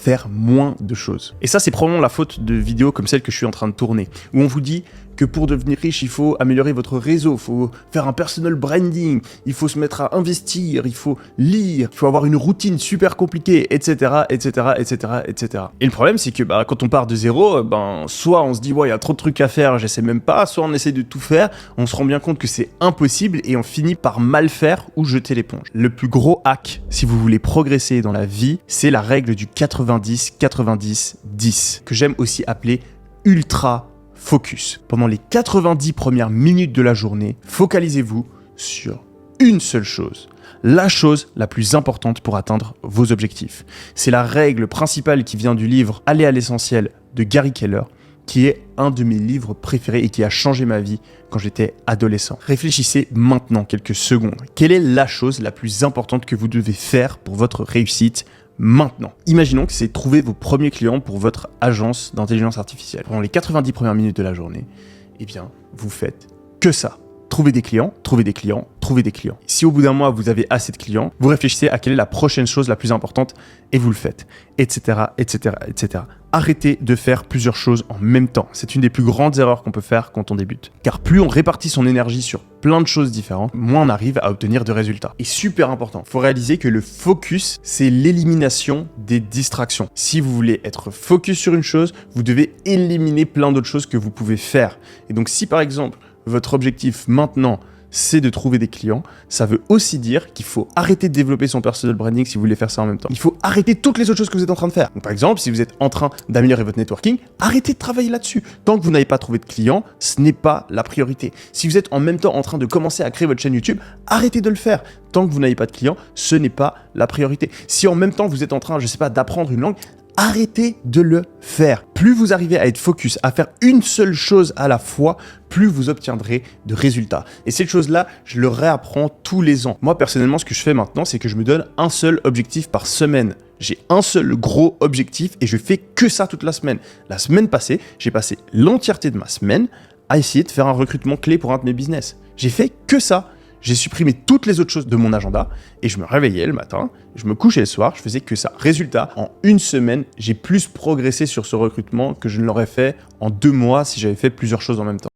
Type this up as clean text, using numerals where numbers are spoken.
faire moins de choses. Et ça, c'est probablement la faute de vidéos comme celle que je suis en train de tourner, où on vous dit que pour devenir riche, il faut améliorer votre réseau, il faut faire un personal branding, il faut se mettre à investir, il faut lire, il faut avoir une routine super compliquée, etc., etc., etc., etc. Et le problème, c'est que quand on part de zéro, soit on se dit, ouais, il y a trop de trucs à faire, j'essaie même pas, soit on essaie de tout faire, on se rend bien compte que c'est impossible et on finit par mal faire ou jeter l'éponge. Le plus gros hack, si vous voulez progresser dans la vie, c'est la règle du 90-90-10, que j'aime aussi appeler ultra focus. Pendant les 90 premières minutes de la journée, focalisez-vous sur une seule chose. La chose la plus importante pour atteindre vos objectifs. C'est la règle principale qui vient du livre Aller à l'essentiel de Gary Keller, qui est un de mes livres préférés et qui a changé ma vie quand j'étais adolescent. Réfléchissez maintenant quelques secondes. Quelle est la chose la plus importante que vous devez faire pour votre réussite maintenant? Imaginons que c'est trouver vos premiers clients pour votre agence d'intelligence artificielle. Pendant les 90 premières minutes de la journée, eh bien, vous faites que ça. Trouver des clients, trouver des clients, trouver des clients. Si au bout d'un mois, vous avez assez de clients, vous réfléchissez à quelle est la prochaine chose la plus importante et vous le faites, etc., etc., etc. Arrêtez de faire plusieurs choses en même temps. C'est une des plus grandes erreurs qu'on peut faire quand on débute. Car plus on répartit son énergie sur plein de choses différentes, moins on arrive à obtenir de résultats. Et super important, il faut réaliser que le focus, c'est l'élimination des distractions. Si vous voulez être focus sur une chose, vous devez éliminer plein d'autres choses que vous pouvez faire. Et donc si par exemple, votre objectif maintenant, c'est de trouver des clients, ça veut aussi dire qu'il faut arrêter de développer son personal branding si vous voulez faire ça en même temps. Il faut arrêter toutes les autres choses que vous êtes en train de faire. Donc, par exemple, si vous êtes en train d'améliorer votre networking, arrêtez de travailler là-dessus. Tant que vous n'avez pas trouvé de clients, ce n'est pas la priorité. Si vous êtes en même temps en train de commencer à créer votre chaîne YouTube, arrêtez de le faire. Tant que vous n'avez pas de clients, ce n'est pas la priorité. Si en même temps vous êtes en train, d'apprendre une langue, arrêtez de le faire. Plus vous arrivez à être focus, à faire une seule chose à la fois, plus vous obtiendrez de résultats. Et cette chose-là, je le réapprends tous les ans. Moi, personnellement, ce que je fais maintenant, c'est que je me donne un seul objectif par semaine. J'ai un seul gros objectif et je fais que ça toute la semaine. La semaine passée, j'ai passé l'entièreté de ma semaine à essayer de faire un recrutement clé pour un de mes business. J'ai fait que ça. J'ai supprimé toutes les autres choses de mon agenda et je me réveillais le matin, je me couchais le soir, je faisais que ça. Résultat, en une semaine, j'ai plus progressé sur ce recrutement que je ne l'aurais fait en 2 mois si j'avais fait plusieurs choses en même temps.